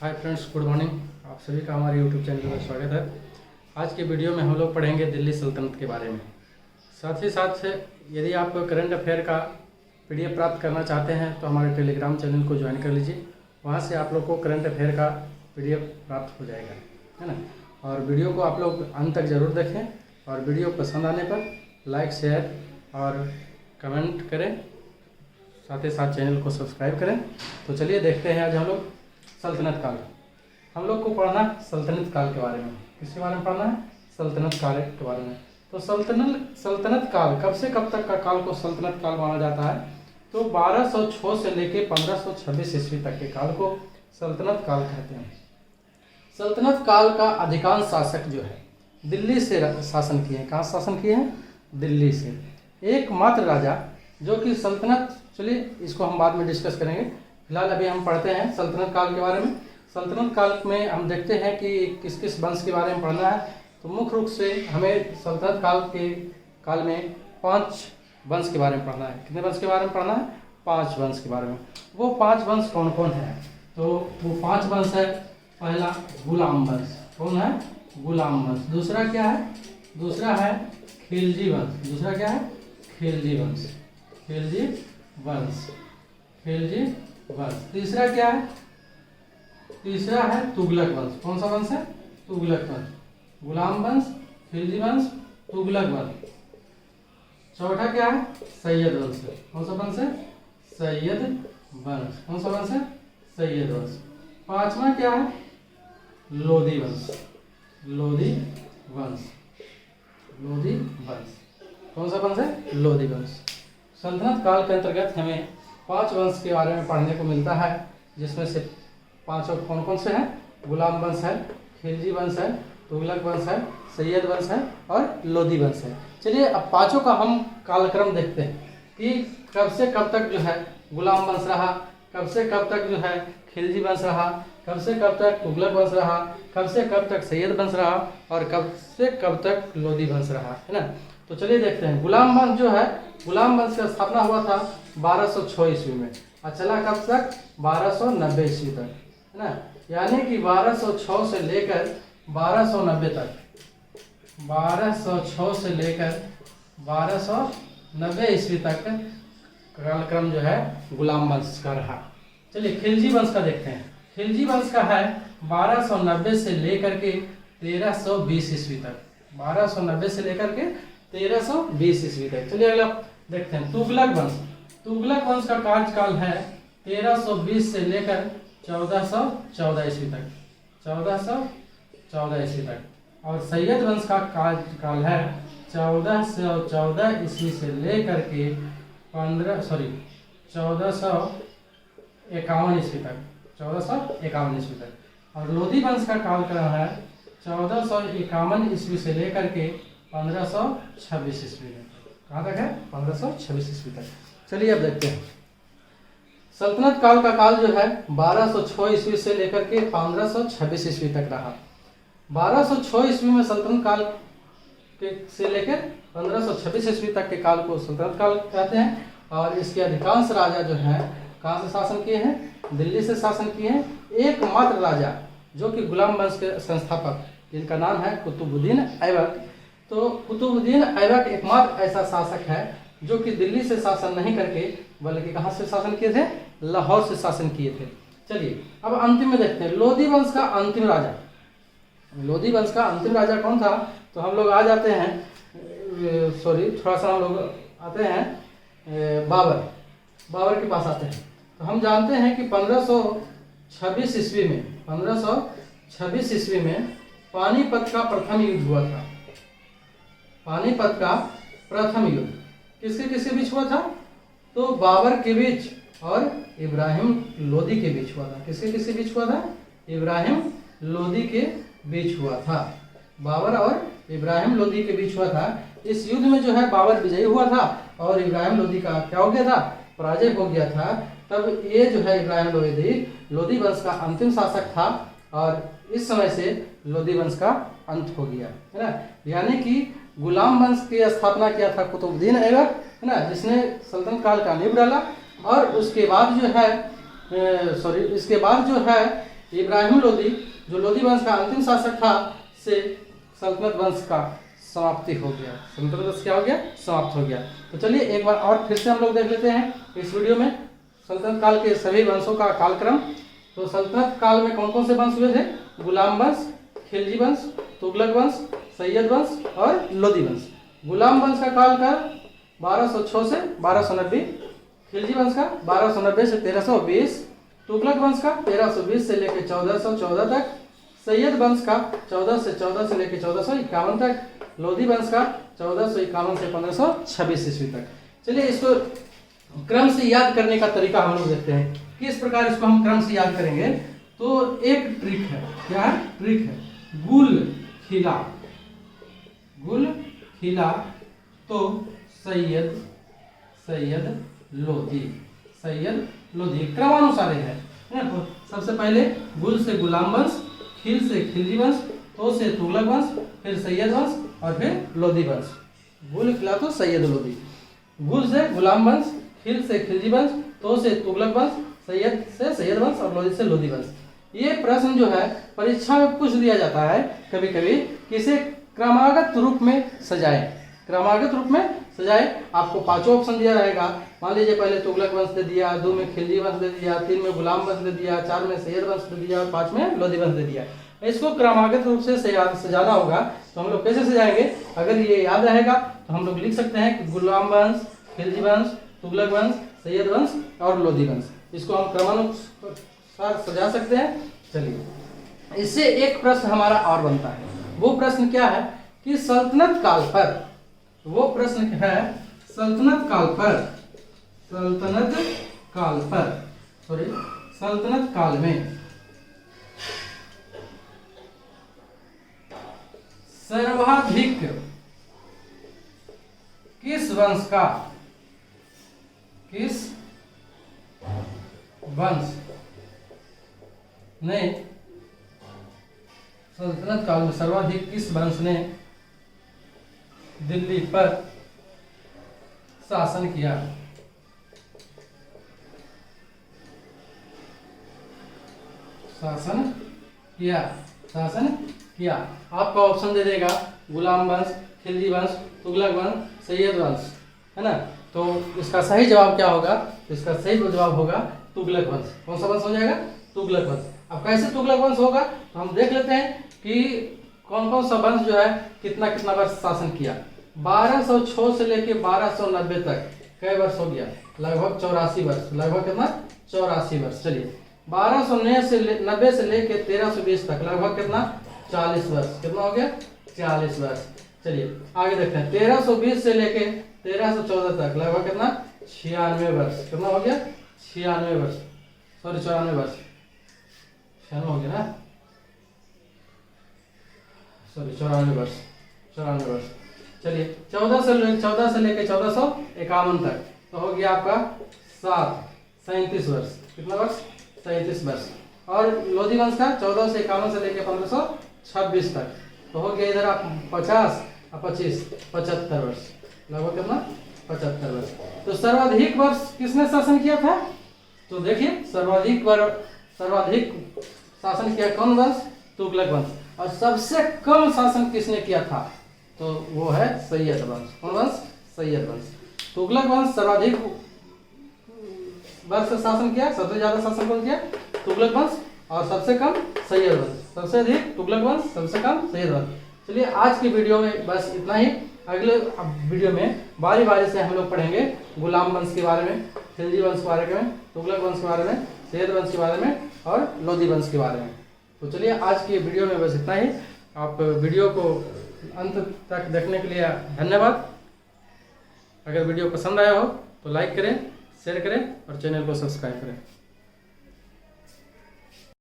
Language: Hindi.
Hi friends, good morning. आप सभी का हमारे यूट्यूब चैनल पर स्वागत है। आज के वीडियो में हम लोग पढ़ेंगे दिल्ली सल्तनत के बारे में। साथ ही साथ यदि आप करंट अफेयर का पीडीएफ प्राप्त करना चाहते हैं तो हमारे टेलीग्राम चैनल को ज्वाइन कर लीजिए। वहां से आप लोग को करंट अफेयर का पीडीएफ प्राप्त हो जाएगा, है ना। और वीडियो को आप लोग अंत तक ज़रूर देखें और वीडियो पसंद आने पर लाइक, शेयर और कमेंट करें। साथ ही साथ चैनल को सब्सक्राइब करें। तो चलिए देखते हैं आज हम लोग सल्तनत काल। हम लोग को पढ़ना है सल्तनत काल के बारे में। किसके बारे में पढ़ना है? सल्तनत काल के बारे में। तो सल्तनत काल कब से कब तक का काल को सल्तनत काल माना जाता है? तो 1206 से लेके 1526 ईस्वी तक के काल को सल्तनत काल कहते हैं। सल्तनत काल का अधिकांश शासक जो है दिल्ली से शासन किए हैं। कहाँ शासन किए हैं? दिल्ली से। एकमात्र राजा जो कि सल्तनत, चलिए इसको हम बाद में डिस्कस करेंगे। फिलहाल अभी हम पढ़ते हैं सल्तनत काल के बारे में। सल्तनत काल में हम देखते हैं कि किस किस वंश के बारे में पढ़ना है। तो मुख्य रूप से हमें सल्तनत काल में 5 वंश के बारे में पढ़ना है। कितने वंश के बारे में पढ़ना है? 5 वंश के बारे में। वो 5 वंश कौन कौन है? तो वो 5 वंश है। पहला गुलाम वंश। कौन है? गुलाम वंश। दूसरा क्या है? दूसरा है खिलजी वंश। दूसरा क्या है? खिलजी वंश। खिलजी वंश। खिलजी वंश। तीसरा क्या है? तीसरा है तुगलक वंश। कौन सा वंश है? तुगलक वंश। गुलाम वंश, खिलजी वंश, तुगलक वंश। चौथा क्या है? सैयद वंश। कौन सा वंश है? सैयद वंश। कौन सा वंश है? सैयद वंश। पांचवा क्या है? लोधी वंश। लोधी वंश। लोधी वंश। कौन सा वंश है? लोधी वंश। सल्तनत काल के अंतर्गत हमें 5 वंश के बारे में पढ़ने को मिलता है, जिसमें से 5 कौन कौन से हैं? गुलाम वंश है, खिलजी वंश है, तुगलक वंश है, सैयद वंश है और लोधी वंश है। चलिए अब 5 का हम कालक्रम देखते हैं कि कब से कब तक जो है गुलाम वंश रहा, कब से कब तक जो है खिलजी वंश रहा, कब से कब तक तुगलक वंश रहा, कब से कब तक सैयद वंश रहा और कब से कब तक लोधी वंश रहा, है ना। तो चलिए देखते हैं। गुलाम वंश जो है, गुलाम वंश का स्थापना हुआ था 1206 ईस्वी में और चला कब तक? 1290 ईस्वी तक, है ना। यानी कि 1206 से लेकर 1290 तक, 1206 से लेकर 1290 ईस्वी तक कालक्रम जो है गुलाम वंश का रहा। चलिए खिलजी वंश का देखते हैं। खिलजी वंश का है 1290 से लेकर के 1320 ईस्वी तक। 1290 से लेकर के 1320 ईस्वी तक। चलिए अगला देखते हैं तुगलक वंश। तुगलक वंश का कार्यकाल है 1320 से लेकर 1414 ईस्वी तक। 1414 ईस्वी तक। और सैयद वंश का कार्यकाल है 1414 ईस्वी से लेकर के 1451 ईस्वी तक। 1451 ईस्वी तक। और लोधी वंश का कालक्रम है 1451 ईस्वी से लेकर के 1526 ईस्वी तक। कहाँ तक है? 1526 ईस्वी तक। चलिए अब देखते हैं। सल्तनत काल का काल जो है 1206 ईस्वी से लेकर के 1526 ईस्वी तक रहा। 1206 ईस्वी में सल्तनत काल से लेकर 1526 ईस्वी तक के काल को सल्तनत काल कहते हैं। और इसके अधिकांश राजा जो हैं कहाँ से शासन किए हैं? दिल्ली से शासन किए हैं। एकमात्र राजा जो कि गुलाम वंश के संस्थापक, जिनका नाम है कुतुबुद्दीन ऐबक। तो कुतुबुद्दीन ऐबक एकमात्र ऐसा शासक है जो कि दिल्ली से शासन नहीं करके बल्कि कहाँ से शासन किए थे? लाहौर से शासन किए थे। चलिए अब अंतिम में देखते हैं लोधी वंश का अंतिम राजा। लोधी वंश का अंतिम राजा कौन था? तो हम लोग आ जाते हैं, थोड़ा सा हम लोग आते हैं बाबर के पास आते हैं। तो हम जानते हैं कि 1526 ईस्वी में पानीपत का प्रथम युद्ध हुआ था। पानीपत का प्रथम युद्ध किसके किसके बीच हुआ था? तो बाबर के बीच और इब्राहिम लोधी के बीच हुआ था। किसके किसके बीच हुआ था? इब्राहिम लोधी के बीच हुआ था। बाबर और इब्राहिम लोधी के बीच हुआ था। इस युद्ध में जो है बाबर विजयी हुआ था और इब्राहिम लोधी का क्या हो गया था? पराजय हो गया था। तब ये जो है इब्राहिम लोधी वंश का अंतिम शासक था और इस समय से लोधी वंश का अंत हो गया, है ना। यानी कि गुलाम वंश की स्थापना किया था कुतुबुद्दीन ऐबक, है ना, जिसने सल्तनत काल का नींव डाला। और उसके बाद जो है इसके बाद जो है इब्राहिम लोदी जो लोदी वंश का अंतिम शासक था से सल्तनत वंश का समाप्ति हो गया। सल्तनत वंश क्या हो गया? समाप्त हो गया। तो चलिए एक बार और फिर से हम लोग देख लेते हैं इस वीडियो में सल्तनत काल के सभी वंशों का कालक्रम। तो सल्तनत काल में कौन कौन से वंश हुए थे? गुलाम वंश, खिलजी वंश, तुगलक वंश, सैयद वंश और लोदी वंश। गुलाम वंश का कालकाल 1206 से 1290, खिलजी वंश का 1290 से 1320, तुगलक वंश का 1320 से लेकर 1414 तक, सैयद वंश का 1414 से लेकर 1451 तक, लोधी वंश का 1451 से 1526 ईस्वी तक। चलिए इसको क्रम से याद करने का तरीका हम लोग देखते हैं किस प्रकार इसको हम क्रम से याद करेंगे। तो एक ट्रिक है, क्या है? ट्रिक है गुल खिला, गुल खिला तो सैयद, सैयद लोधी, सैयद लोधी क्रमानुसार है ना। तो सबसे पहले गुल से गुलाम वंश, खिल से खिलजी वंश, तो से तुगलक वंश, फिर सैयद वंश और फिर लोधी वंश। गुल खिला तो सैयद लोधी, गुल से गुलाम वंश, खिल से खिलजी वंश, तो से तुगलक वंश, सैयद से सैयद वंश और लोधी से लोधी वंश। ये प्रश्न जो है परीक्षा में पूछ दिया जाता है कभी कभी कि इसे क्रमागत रूप में सजाए, क्रमागत रूप में सजाए। आपको पांचों ऑप्शन दिया रहेगा। मान लीजिए पहले तुगलक वंश दे दिया, 2 में खिलजी वंश दे दिया, 3 में गुलाम वंश दे दिया, 4 में सैयद वंश दे दिया और 5 में लोधी वंश दे दिया। इसको क्रमागत रूप से सजाना होगा। तो हम लोग कैसे सजाएंगे? अगर ये याद रहेगा तो हम लोग लिख सकते हैं कि गुलाम वंश, खिलजी वंश, तुगलक वंश, सैयद वंश और लोधी वंश। इसको हम क्रमानुसार सजा सकते हैं। चलिए इससे एक प्रश्न हमारा और बनता है। वो प्रश्न क्या है कि सल्तनत काल पर, वो प्रश्न है सल्तनत काल पर, सल्तनत काल पर, सॉरी सल्तनत काल में सर्वाधिक किस वंश का, किस वंश ने, सल्तनत काल में सर्वाधिक किस वंश ने दिल्ली पर शासन किया? शासन किया, शासन किया। आपका ऑप्शन दे देगा गुलाम वंश, खिलजी वंश, तुगलक वंश, सैयद वंश, है ना। तो इसका सही जवाब क्या होगा? इसका सही जवाब होगा तुगलक वंश। कौन सा वंश हो जाएगा? तुगलक वंश। अब कैसे तुगलक वंश होगा तो हम देख लेते हैं कि कौन कौन सा वंश जो है कितना कितना वर्ष शासन किया। 1206 से लेके 1290 तक कई वर्ष हो गया? लगभग 84 वर्ष। लगभग कितना? 84 वर्ष। चलिए 1290 से लेके 1320 तक लगभग कितना? 40 वर्ष। कितना हो गया? 40 वर्ष। चलिए आगे देखते हैं 1320 से लेके 1314 तक लगभग कितना? 96 वर्ष। कितना हो गया? 96 वर्ष, सॉरी 94 वर्ष, 96 हो गया ना, सॉरी 94 वर्ष, 94 वर्ष। चलिए 14 से लेके 1451 तक तो हो गया आपका 37 वर्ष। कितना वर्ष? 37 वर्ष। और लोधी वंश का 1451 से लेके 1526 तक तो हो गया इधर आप 50 और 25 75 वर्ष। लगभग कितना? 75 वर्ष। तो सर्वाधिक वर्ष किसने शासन किया था? तो देखिए सर्वाधिक शासन किया कौन वंश? तुगलक वंश। और सबसे कम शासन किसने किया था? तो वो है सैयद वंश। कौन वंश? सैयद वंश। तुगलक वंश सर्वाधिक वर्ष शासन किया, सबसे ज्यादा शासन कौन किया? तुगलक वंश। और सबसे कम सैयद वंश। सबसे अधिक तुगलक वंश, सबसे कम सैयद वंश। चलिए आज की वीडियो में बस इतना ही। अगले वीडियो में बारी बारी से हम लोग पढ़ेंगे गुलाम वंश के बारे में, खिलजी वंश के बारे में, तुगलक वंश के बारे में, सैयद वंश के बारे में और लोधी वंश के बारे में। तो चलिए आज की वीडियो में बस इतना ही। आप वीडियो को अंत तक देखने के लिए धन्यवाद। अगर वीडियो पसंद आया हो तो लाइक करें, शेयर करें और चैनल को सब्सक्राइब करें।